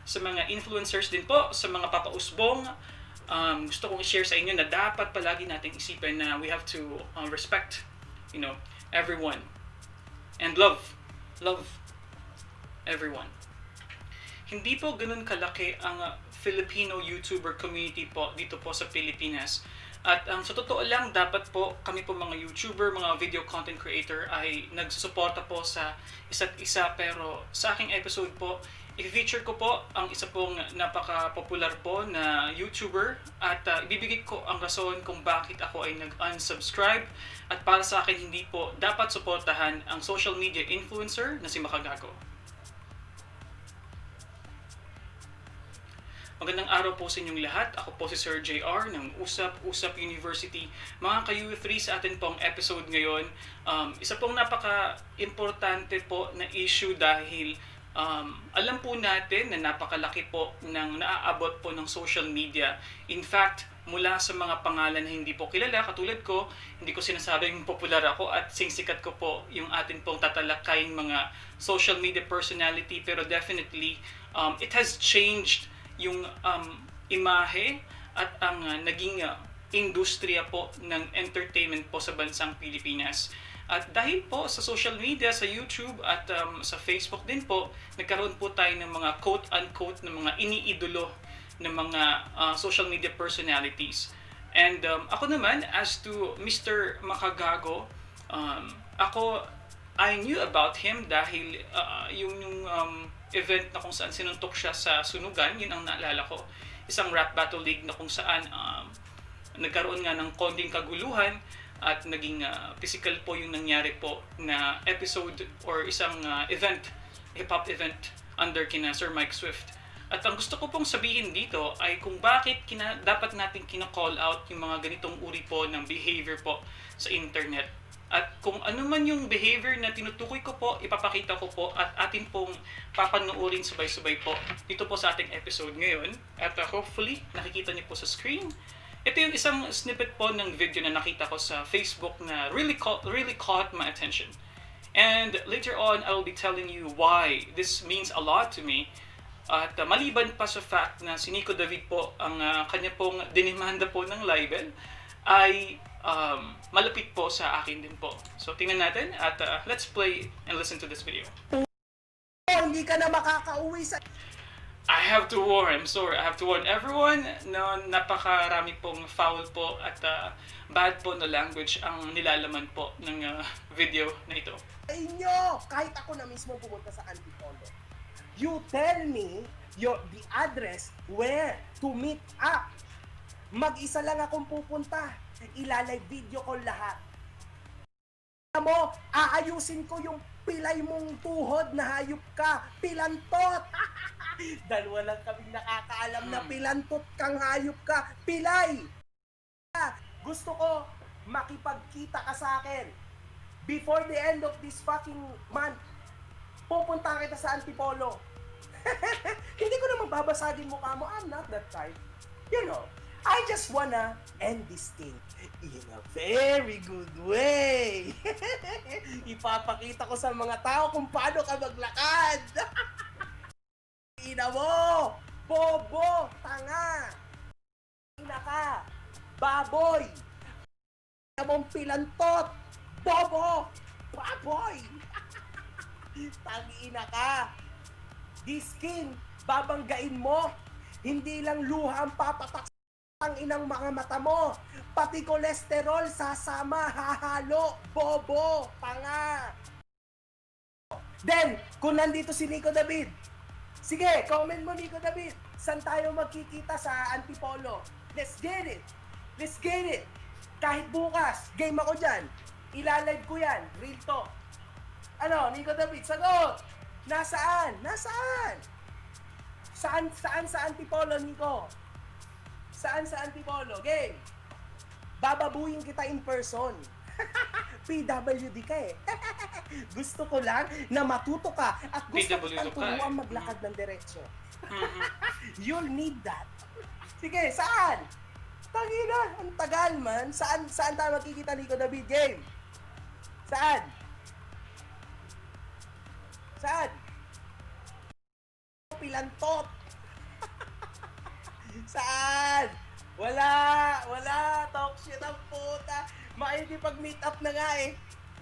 sa mga influencers din po, sa mga papausbong. Gusto kong i-share sa inyo na dapat palagi nating isipin na we have to respect, everyone. And love everyone. Hindi po ganun kalaki ang Filipino YouTuber community po dito po sa Pilipinas. At sa totoo lang, dapat po kami po mga YouTuber, mga video content creator ay nagsusuporta po sa isa't isa. Pero sa aking episode po, i-feature ko po ang isa pong napaka-popular po na YouTuber at ibibigay ko ang rason kung bakit ako ay nag-unsubscribe at para sa akin hindi po dapat suportahan ang social media influencer na si MAKAG. Magandang araw po sa inyong lahat. Ako po si Sir JR ng Usap Usap University. Mga ka-U3 sa atin pong episode ngayon. Isa pong napaka-importante po na issue dahil alam po natin na napakalaki po ng naaabot po ng social media. In fact, mula sa mga pangalan na hindi po kilala, katulad ko, hindi ko sinasabing popular ako at singsikat ko po yung atin pong tatalakaying mga social media personality, pero definitely it has changed yung imahe at ang naging industriya po ng entertainment po sa bansang Pilipinas. At dahil po sa social media, sa YouTube at sa Facebook din po, nagkaroon po tayo ng mga quote-unquote na mga iniidolo ng mga social media personalities. And ako naman, as to Mr. MAKAG, I knew about him dahil yung event na kung saan sinuntok siya sa sunugan, yun ang naalala ko. Isang rap battle league na kung saan nagkaroon nga ng konting kaguluhan at naging physical po yung nangyari po na episode or isang event, hip-hop event under kina Sir Mike Swift. At ang gusto ko pong sabihin dito ay kung bakit dapat natin kina-call out yung mga ganitong uri po ng behavior po sa internet. At kung ano man yung behavior na tinutukoy ko po, ipapakita ko po at atin pong papanoorin sabay-sabay po dito po sa ating episode ngayon. At hopefully, nakikita niyo po sa screen. Ito yung isang snippet po ng video na nakita ko sa Facebook na really caught my attention. And later on, I will be telling you why this means a lot to me. At maliban pa sa fact na si Nico David po, ang kanya pong dinimanda po ng libel, ay malapit po sa akin din po. So tingnan natin at let's play and listen to this video. Hindi ka na makakauwi sa... I have to warn everyone na napakarami pong foul po at bad po na language ang nilalaman po ng video na ito. inyo, kahit ako na mismo pumunta sa Antipolo. You tell me the address where to meet up. Mag-isa lang akong pupunta. Ilalive video ko lahat. Mo, aayusin ko yung pilay mong tuhod na hayop ka. Pilantot! Dalawa lang kaming nakakaalam na pilantot kang hayop ka. Pilay! Gusto ko makipagkita ka sa akin. Before the end of this fucking month, pupunta kita sa Antipolo. Hindi ko naman babasagin mukha mo. I'm not that type. You know, I just wanna end this thing in a very good way. Ipapakita ko sa mga tao kung paano ka maglakad. Ina mo! Bobo! Tanga! Ina ka! Baboy! Ina mong pilantot! Bobo! Baboy! Tangina ka! This skin, babanggain mo! Hindi lang luha ang papatak ang inang mga mata mo, pati kolesterol sasama, hahalo, bobo, tanga. Then, kung nandito si Nico David, sige, comment mo Nico David, saan tayo magkikita sa Antipolo? Let's get it! Let's get it! Kahit bukas, game ako dyan. Ilalive ko yan, real talk. Ano, Nico David, sagot! Nasaan? Nasaan? Saan sa Antipolo, Nico? Saan sa Antipolo? Game. Bababuyin kita in person. PWD ka eh. Gusto ko lang na matuto ka at gusto ko kang turuan maglakad ng diretsyo. You'll need that. Sige, saan? Tangina, ang tagal man. Saan tayo magkikita, Nico David? Game. Saan? Saan? Pilantot. Saan? Wala! Wala! Talk shit ang puta! Makikipag-meet up na nga eh.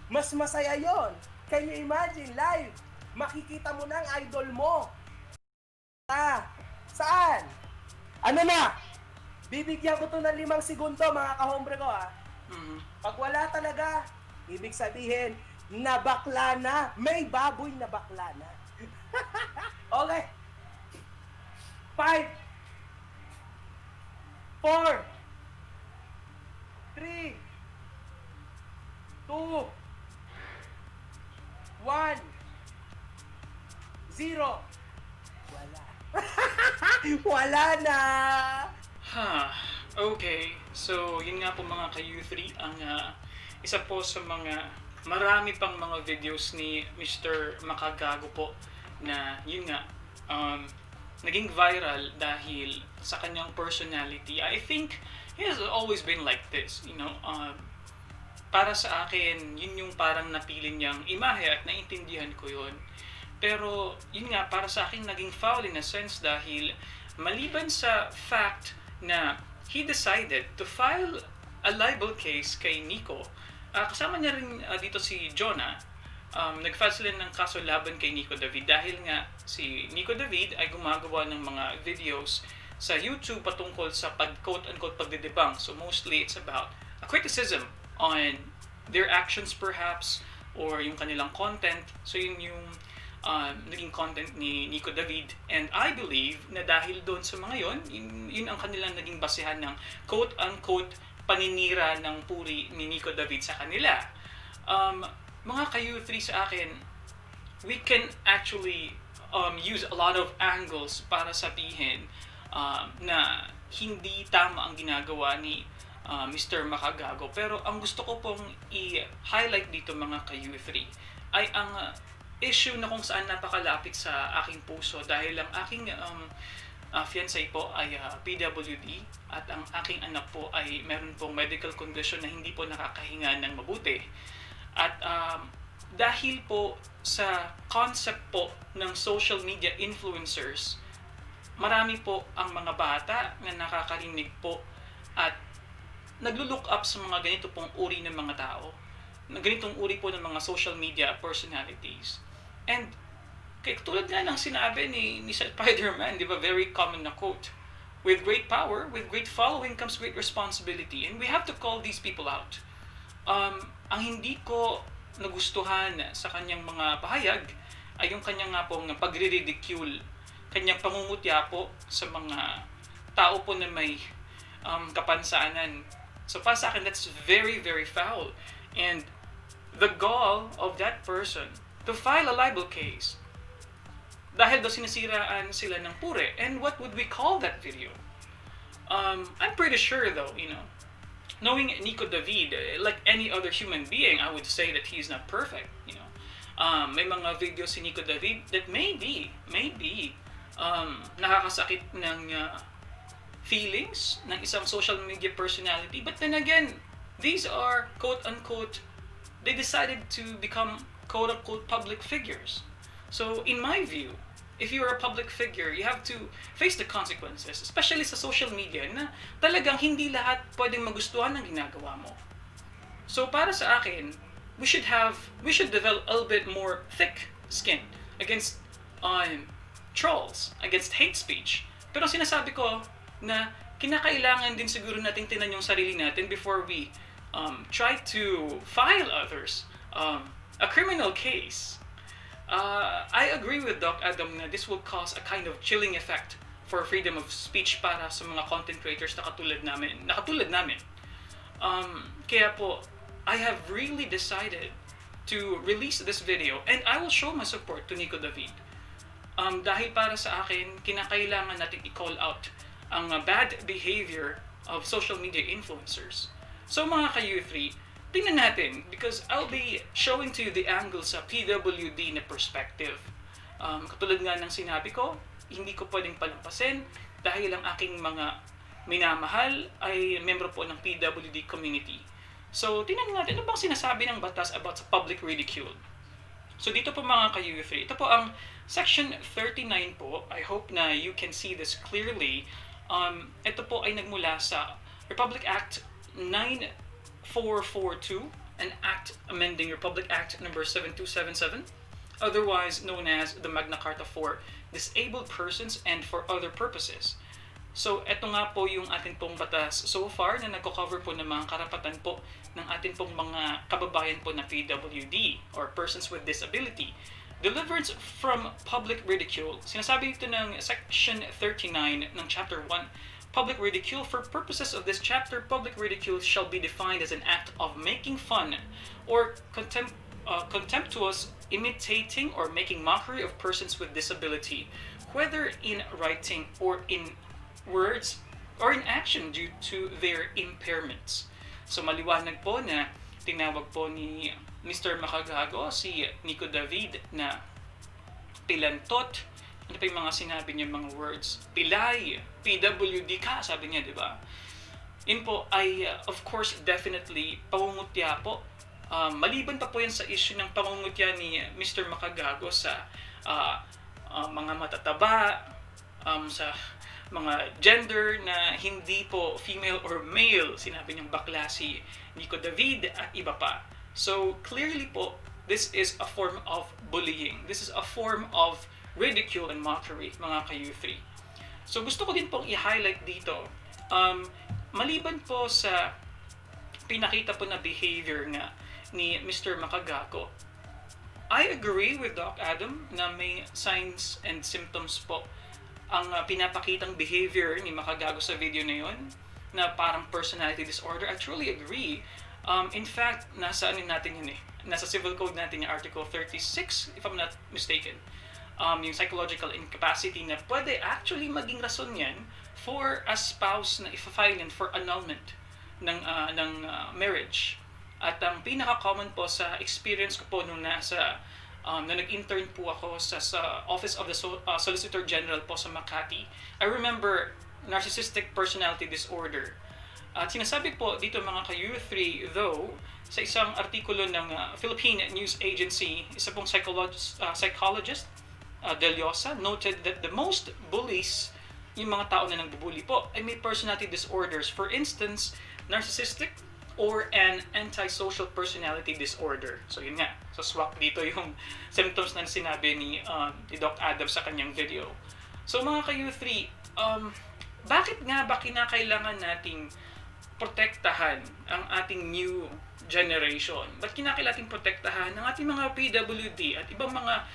Mas masaya yon. Can you imagine? Live! Makikita mo na ang idol mo. Saan? Ano na? Bibigyan ko to ng 5 segundo mga kahombre ko Pag wala talaga, ibig sabihin, na bakla na. May baboy na bakla na. Okay. 5, 4, 3, 2, 1, 0. Wala. Wala na. Okay. So, yun nga po mga ka-U3, ang isa po sa mga marami pang mga videos ni Mr. Makagago po na yun nga, naging viral dahil sa kanyang personality. I think he has always been like this, you know. Para sa akin, yun yung parang napili niyang imahe at naintindihan ko yun. Pero yun nga, para sa akin naging foul in a sense dahil maliban sa fact na he decided to file a libel case kay Nico. Kasama niya rin dito si Jonah. Nag-file sila ng kaso laban kay Nico David dahil nga si Nico David ay gumagawa ng mga videos sa YouTube patungkol sa quote-unquote pag-debunk. So mostly it's about a criticism on their actions perhaps or yung kanilang content. So yun yung naging content ni Nico David, and I believe na dahil doon sa mga yun ang kanilang naging basehan ng quote-unquote paninira ng puri ni Nico David sa kanila. Mga ka-U3 sa akin, we can actually use a lot of angles para sabihin na hindi tama ang ginagawa ni Mr. Makagago. Pero ang gusto ko pong i-highlight dito mga ka-U3 ay ang issue na kung saan napakalapit sa aking puso dahil ang aking fiancé po ay PWD at ang aking anak po ay meron pong medical condition na hindi po nakakahinga ng mabuti. At dahil po sa concept po ng social media influencers, marami po ang mga bata na nakakarinig po at naglo-look up sa mga ganito pong uri ng mga tao, na ganitong uri po ng mga social media personalities. And tulad nga ng sinabi ni Spider-Man, di ba, very common na quote, with great power, with great following comes great responsibility. And we have to call these people out. Ang hindi ko nagustuhan sa kanyang mga pahayag ay yung kanyang nga pong pagre-ridicule, kanyang pangungutya po sa mga tao po na may kapansanan. So para sa akin, that's very, very foul. And the gall of that person to file a libel case dahil daw sinisiraan sila ng pure. And what would we call that video? I'm pretty sure though, you know, knowing Nico David, like any other human being, I would say that he's not perfect, you know. May mga videos si Nico David that maybe nakakasakit ng feelings ng isang social media personality. But then again, these are quote-unquote, they decided to become quote-unquote public figures. So in my view, if you're a public figure, you have to face the consequences, especially sa social media na talagang hindi lahat pwedeng magustuhan ng ginagawa mo. So para sa akin, we should develop a little bit more thick skin against trolls, against hate speech. Pero sinasabi ko na kinakailangan din siguro natin tingnan yung sarili natin before we try to file others a criminal case. I agree with Doc Adam na this will cause a kind of chilling effect for freedom of speech para sa mga content creators na katulad namin. Kaya po, I have really decided to release this video and I will show my support to Nico David. Dahil para sa akin, kinakailangan natin i-call out ang bad behavior of social media influencers. So mga ka-U3, tingnan natin because I'll be showing to you the angle sa PWD na perspective. Katulad nga ng sinabi ko, hindi ko pwedeng palampasin dahil ang aking mga minamahal ay membro po ng PWD community. So tingnan natin ano bang sinasabi ng batas about sa public ridicule. So dito po mga ka-U3, ito po ang section 39 po. I hope na you can see this clearly. Ito po ay nagmula sa Republic Act 9442, an act amending Republic Act number 7277, otherwise known as the Magna Carta for Disabled Persons and for Other Purposes. So, ito nga po yung atin pong batas so far na nagko-cover po ng mga karapatan po ng atin pong mga kababayan po na PWD or persons with disability. Deliverance from public ridicule. Sinasabi ito ng Section 39 ng Chapter 1. Public ridicule. For purposes of this chapter, public ridicule shall be defined as an act of making fun or contemptuous imitating or making mockery of persons with disability, whether in writing or in words or in action due to their impairments. So maliwanag po na tinawag po ni Mr. Makagago si Nico David na pilantot. Ano pa yung mga sinabi niya mga words? Pilay, PWD ka, sabi niya, di ba? Yun po ay, of course, definitely pangungutya po. Maliban pa po yan sa issue ng pangungutya ni Mr. Makagago sa mga matataba, sa mga gender na hindi po female or male, sinabi niyang bakla si Nico David at iba pa. So, clearly po, this is a form of bullying. This is a form of ridicule and mockery, mga ka-U3. So, gusto ko din pong i-highlight dito, maliban po sa pinakita po na behavior nga ni Mr. Makagago, I agree with Doc Adam na may signs and symptoms po ang pinapakitang behavior ni Makagago sa video na yon na parang personality disorder. I truly agree. In fact, nasa ano natin yun eh. Nasa civil code natin yung article 36, if I'm not mistaken. Yung psychological incapacity na pwede actually maging rason yan for a spouse na ifa-file yan for annulment ng marriage. At ang pinaka-common po sa experience ko po nung na nag-intern po ako sa Office of the Solicitor General po sa Makati. I remember narcissistic personality disorder. At sinasabi po dito mga ka-U3, though, sa isang artikulo ng Philippine News Agency, isa pong psychologist, Deliosa, noted that the most bullies, yung mga tao na nagbubuli po, ay may personality disorders. For instance, narcissistic or an antisocial personality disorder. So yun nga, so swak dito yung symptoms na sinabi ni Doc Adam sa kanyang video. So mga ka-U3, bakit nga ba kinakailangan nating protektahan ang ating new generation? Ba't kinakailangan nating protektahan ang ating mga PWD at ibang mga,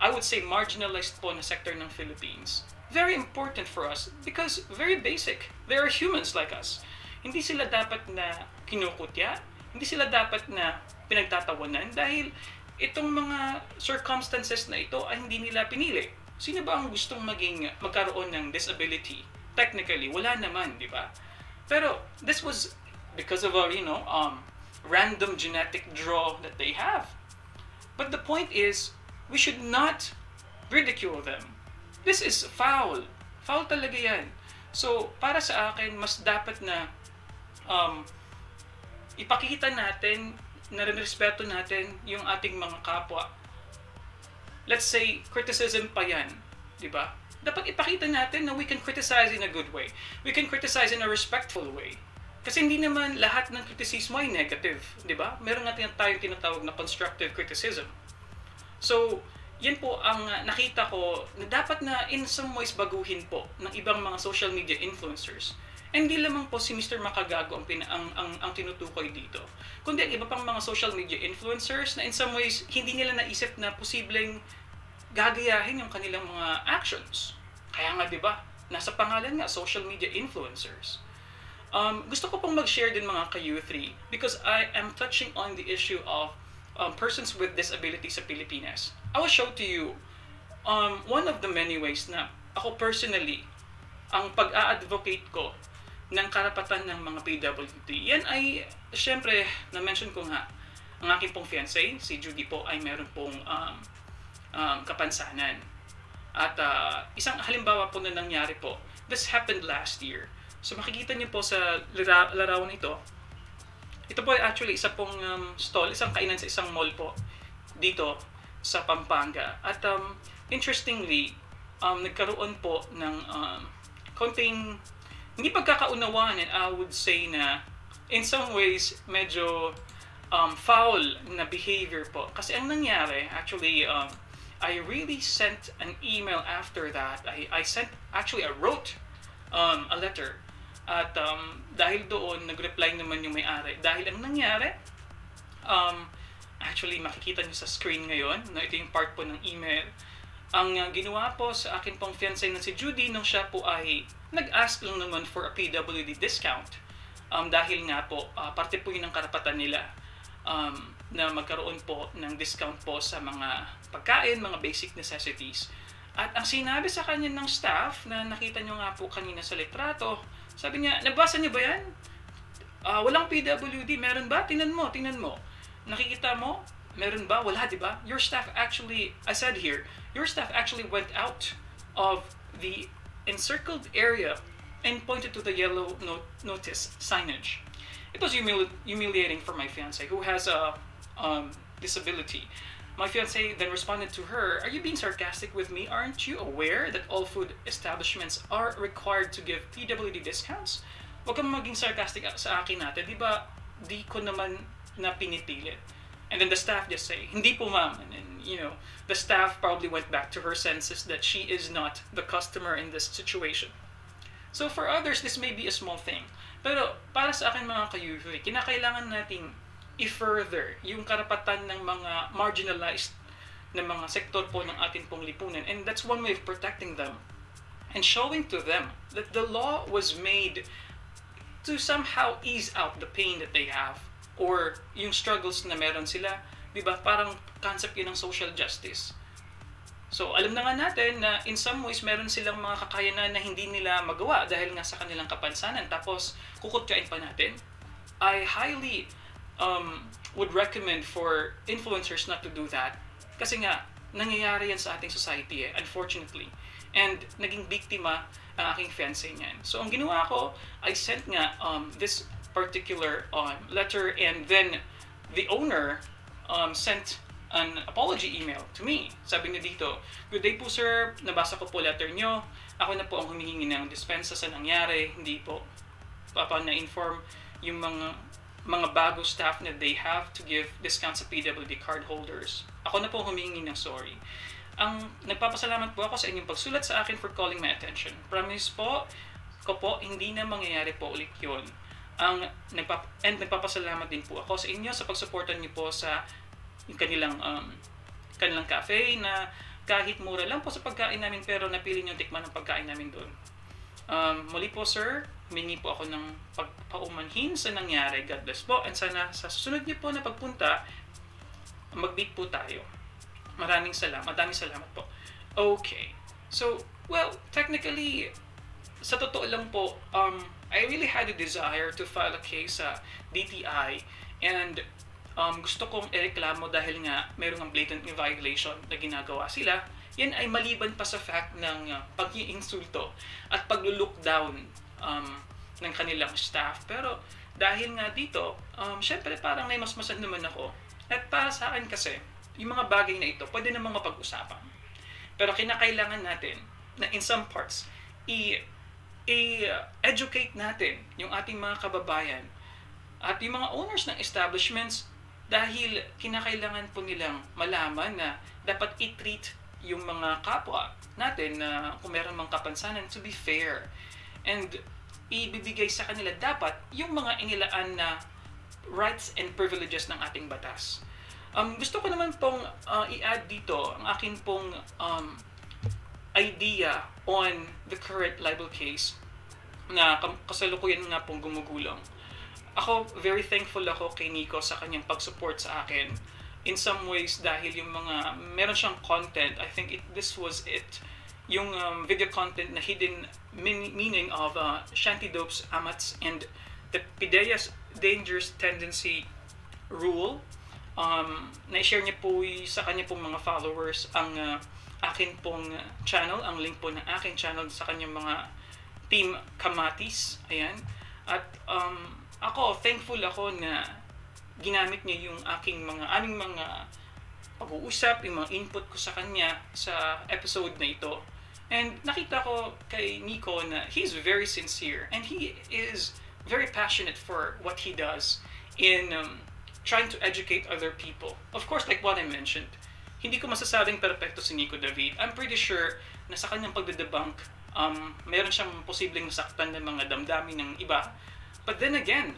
I would say, marginalized po na sector ng Philippines? Very important for us because very basic. They are humans like us. Hindi sila dapat na kinukutya, hindi sila dapat na pinagtatawanan dahil itong mga circumstances na ito ay hindi nila pinili. Sino ba ang gustong magkaroon ng disability? Technically, wala naman, di ba? Pero this was because of a, random genetic draw that they have. But the point is, we should not ridicule them. This is foul. Foul talaga yan. So, para sa akin, mas dapat na ipakita natin, na respeto natin yung ating mga kapwa. Let's say, criticism pa yan. Diba? Dapat ipakita natin na we can criticize in a good way. We can criticize in a respectful way. Kasi hindi naman lahat ng kritisismo ay negative. Diba? Meron natin tayong tinatawag na constructive criticism. So, yan po ang nakita ko na dapat na in some ways baguhin po ng ibang mga social media influencers. And hindi lamang po si Mr. Makagago ang tinutukoy dito, kundi ang iba pang mga social media influencers na in some ways hindi nila naisip na posibleng gagayahin yung kanilang mga actions. Kaya nga, di ba, nasa pangalan nga, social media influencers. Gusto ko pong mag-share din mga ka-U3 because I am touching on the issue of persons with disabilities sa Pilipinas. I will show to you one of the many ways na ako personally, ang pag-a-advocate ko ng karapatan ng mga PWD. Yan ay, syempre, na-mention ko nga, ang aking pong fiancé, si Judy po, ay meron pong kapansanan. At isang halimbawa po na nangyari po, this happened last year. So makikita niyo po sa larawan ito, ito po ay actually isa pong stall, isang kainan sa isang mall po dito sa Pampanga. At interestingly, nagkaroon po ng konting hindi pagkakaunawaan, and I would say na in some ways medyo foul na behavior po. Kasi ang nangyari, actually, I really sent an email after that. I wrote a letter. At dahil doon, nag-reply naman yung may-ari. Dahil ang nangyari, actually makikita nyo sa screen ngayon, no, ito yung part po ng email. Ang ginawa po sa akin pong fiancé na si Judy nung siya po ay nag-ask lang naman for a PWD discount. Dahil nga po, parte po yun ng karapatan nila na magkaroon po ng discount po sa mga pagkain, mga basic necessities. At ang sinabi sa kanya ng staff na nakita nyo nga po kanina sa litrato, sabi niya, nabasa niyo ba yan? Walang PWD, meron ba? Tingnan mo. Nakikita mo? Meron ba? Wala, di ba? Your staff actually, I said here, your staff actually went out of the encircled area and pointed to the yellow notice signage. It was humiliating for my fiancé who has a disability. My fiancé then responded to her, "Are you being sarcastic with me? Aren't you aware that all food establishments are required to give PWD discounts? Huwag kang maging sarcastic sa akin natin. Di ba, di ko naman na pinipilit." And then the staff just say, "Hindi po ma'am." And then, the staff probably went back to her senses that she is not the customer in this situation. So for others, this may be a small thing. Pero para sa akin mga ka-UV, kinakailangan nating i-further yung karapatan ng mga marginalized na mga sektor po ng ating pong lipunan. And that's one way of protecting them. And showing to them that the law was made to somehow ease out the pain that they have or yung struggles na meron sila. Diba? Parang concept yun ng social justice. So, alam na nga natin na in some ways meron silang mga kakayanan na hindi nila magawa dahil nga sa kanilang kapansanan. Tapos, kukutyain pa natin. I highly would recommend for influencers not to do that. Kasi nga, nangyayari yan sa ating society unfortunately. And naging biktima ang aking fiancé niyan. So, ang ginawa ko, I sent nga this particular letter, and then the owner sent an apology email to me. Sabi niya dito, "Good day po sir, nabasa ko po letter nyo. Ako na po ang humihingi ng dispensa sa nangyari. Hindi po na-inform yung mga bago staff na they have to give discounts sa PWD card holders. Ako na po humihingi ng sorry. Nagpapasalamat po ako sa inyong pagsulat sa akin for calling my attention. Promise po hindi na mangyayari po ulit yun. Nagpapasalamat din po ako sa inyo sa pagsuporta niyo po sa kanilang cafe na kahit mura lang po sa pagkain namin pero napili niyo tikman ang pagkain namin doon. Muli po sir, humingi po ako ng pagpaumanhin sa nangyari. God bless po, and sana sa susunod niyo po na pagpunta, mag-meet po tayo. Maraming salamat po. Okay. So, well, technically, sa totoo lang po, I really had a desire to file a case sa DTI, and gusto kong ireklamo dahil nga mayroong blatant violation na ginagawa sila. Yan ay maliban pa sa fact ng pag-iinsulto at pag-look down ng kanilang staff. Pero dahil nga dito, syempre parang may masmasan naman ako. At para sa akin kasi, yung mga bagay na ito, pwede namang mapag-usapan. Pero kinakailangan natin na in some parts, i-educate natin yung ating mga kababayan at yung mga owners ng establishments dahil kinakailangan po nilang malaman na dapat i-treat yung mga kapwa natin na kung meron mang kapansanan to be fair, and ibibigay sa kanila dapat yung mga inilaan na rights and privileges ng ating batas. Gusto ko naman pong i-add dito ang akin pong idea on the current libel case na kasalukuyan nga pong gumugulong. Ako, very thankful ako kay Nico sa kanyang pag-support sa akin. In some ways, dahil yung meron siyang content, I think this was it. Yung video content na hidden meaning of Shantidopes, Amats, and the Pidea's Dangerous Tendency Rule. Na-share niya po sa kanya pong mga followers ang akin pong channel, ang link po ng aking channel sa kanyang mga team kamatis. Ayan. At ako, thankful ako na ginamit niya yung aming mga pag-uusap, yung mga input ko sa kanya sa episode na ito. And nakita ko kay Nico na he's very sincere and he is very passionate for what he does in trying to educate other people. Of course, like what I mentioned, hindi ko masasabing perfecto si Nico David. I'm pretty sure na sa kanyang pagdedebunk, meron siyang posibleng masaktan ng mga damdamin ng iba. But then again,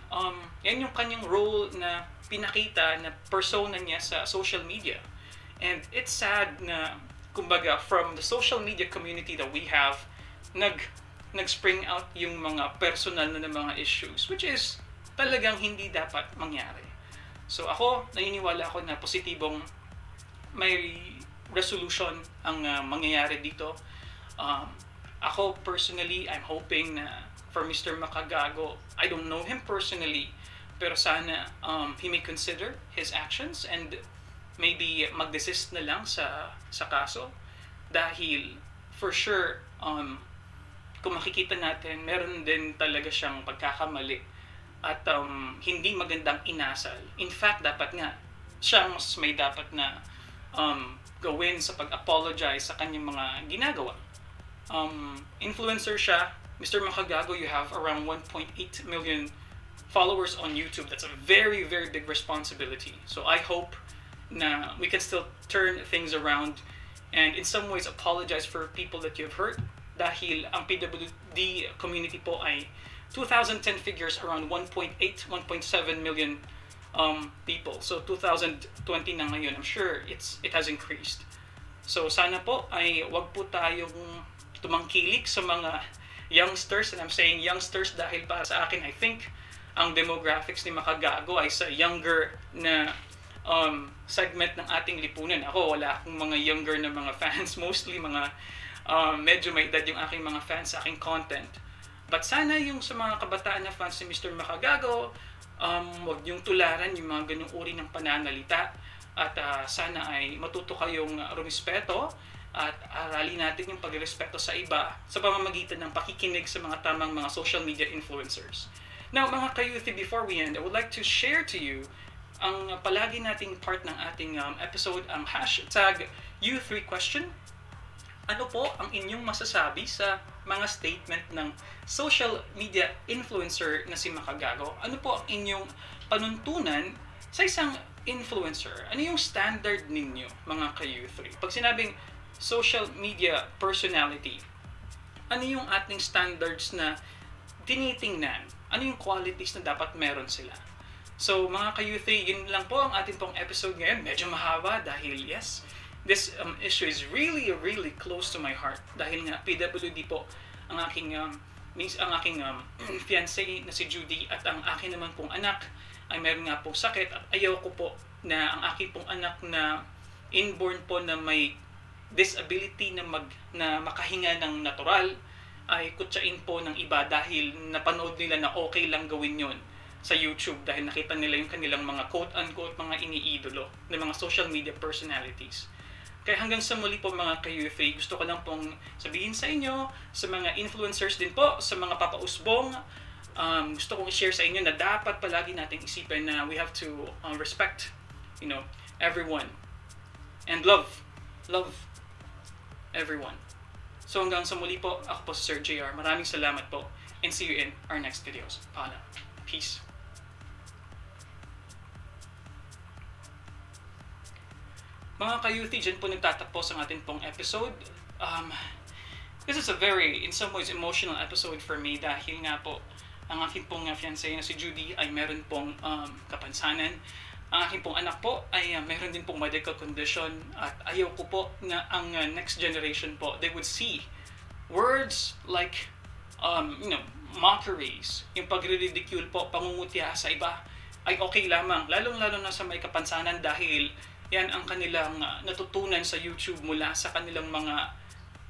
yan yung kanyang role na pinakita na persona niya sa social media. And it's sad na, kumbaga, from the social media community that we have, nag-spring out yung mga personal na mga issues, which is talagang hindi dapat mangyari. So ako, naniniwala ako na positibong may resolution ang mangyayari dito. Ako personally, I'm hoping na for Mr. Makagago, I don't know him personally, pero sana he may consider his actions and maybe mag-desist na lang sa kaso. Dahil for sure, kung makikita natin, meron din talaga siyang pagkakamali at hindi magandang inasal. In fact, dapat nga siya mas may dapat na gawin sa pag-apologize sa kanyang mga ginagawa. Influencer siya. Mr. Makagago, you have around 1.8 million followers on YouTube. That's a very, very big responsibility. So I hope na we can still turn things around and in some ways apologize for people that you've hurt. Dahil ang PWD community po ay 2010 figures around 1.8, 1.7 million people. So 2020 na ngayon, I'm sure it has increased. So sana po ay wag po tayong tumangkilik sa mga youngsters, and I'm saying youngsters dahil para sa akin, I think ang demographics ni Makagago ay sa younger na segment ng ating lipunan. Ako, wala akong mga younger na mga fans, mostly mga medyo may edad yung aking mga fans sa aking content. But sana yung sa mga kabataan na fans ni Mr. Makagago, wag yung tularan yung mga ganung uri ng pananalita at sana ay matuto kayong rumispeto at aralin natin yung pagrespeto sa iba sa pamamagitan ng pakikinig sa mga tamang mga social media influencers. Now mga ka-youthi, before we end, I would like to share to you ang palagi nating part ng ating episode, ang hashtag U3 question. Ano po ang inyong masasabi sa mga statement ng social media influencer na si Makagago? Ano po ang inyong panuntunan sa isang influencer? Ano yung standard ninyo, mga ka-U3? Pag sinabing social media personality, ano yung ating standards na tinitingnan? Ano yung qualities na dapat meron sila? So mga ka-U3, yun lang po ang ating pong episode ngayon. Medyo mahaba dahil yes, this issue is really, really close to my heart. Dahil nga PWD po ang aking fiancé na si Judy at ang akin naman pong anak ay meron nga pong sakit at ayaw ko po na ang aking pong anak na inborn po na may disability na makahinga ng natural ay kutyain po ng iba dahil napanood nila na okay lang gawin yon sa YouTube dahil nakita nila yung kanilang mga quote-unquote mga iniidolo ng mga social media personalities. Kaya hanggang sa muli po mga ka-youthi, gusto ko lang pong sabihin sa inyo, sa mga influencers din po, sa mga papausbong, gusto kong i-share sa inyo na dapat palagi nating isipin na we have to respect, everyone. And love everyone. So hanggang sa muli po, ako po si Sir JR. Maraming salamat po and see you in our next videos. Paalam. Peace. Mga ka-youthi, dyan po nagtatapos ang ating pong episode. This is a very, in some ways, emotional episode for me dahil nga po, ang aking pong fiancé na si Judy ay meron pong kapansanan. Ang aking pong anak po ay meron din pong medical condition at ayaw ko po na ang next generation po, they would see words like, mockeries, yung pagre-ridicule po, pangungutya sa iba, ay okay lamang. Lalong-lalo na sa may kapansanan dahil yan ang kanilang natutunan sa YouTube mula sa kanilang mga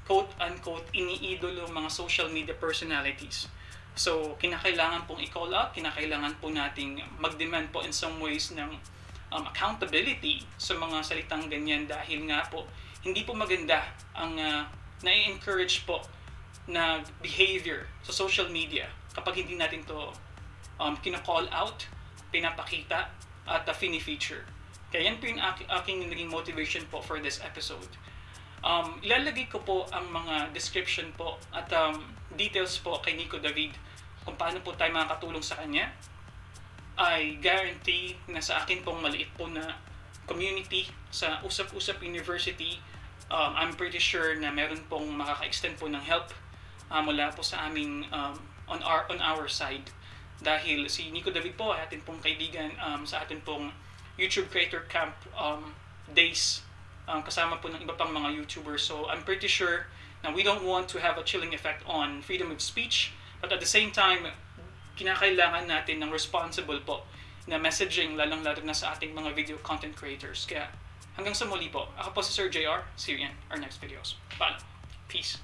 quote-unquote iniidolo mga social media personalities. So, kinakailangan pong i-call out, kinakailangan po nating mag-demand po in some ways ng accountability sa mga salitang ganyan dahil nga po, hindi po maganda ang na-encourage po na behavior sa social media kapag hindi natin to kina-call out, pinapakita at fini-feature. Kaya yan po yung aking naging motivation po for this episode. Ilalagay ko po ang mga description po at details po kay Nico David kung paano po tayo makakatulong sa kanya. I guarantee na sa akin pong maliit po na community sa Usap Usap University, I'm pretty sure na meron pong makaka-extend po ng help mula po sa aming on our side. Dahil si Nico David po ay atin pong kaibigan sa atin pong YouTube Creator Camp days, kasama po ng iba pang mga YouTubers. So I'm pretty sure na we don't want to have a chilling effect on freedom of speech, but at the same time, kinakailangan natin ng responsible po na messaging, lalong-lalo na sa ating mga video content creators. Kaya hanggang sa muli po, ako po si Sir JR. See you in our next videos. Bye. Peace.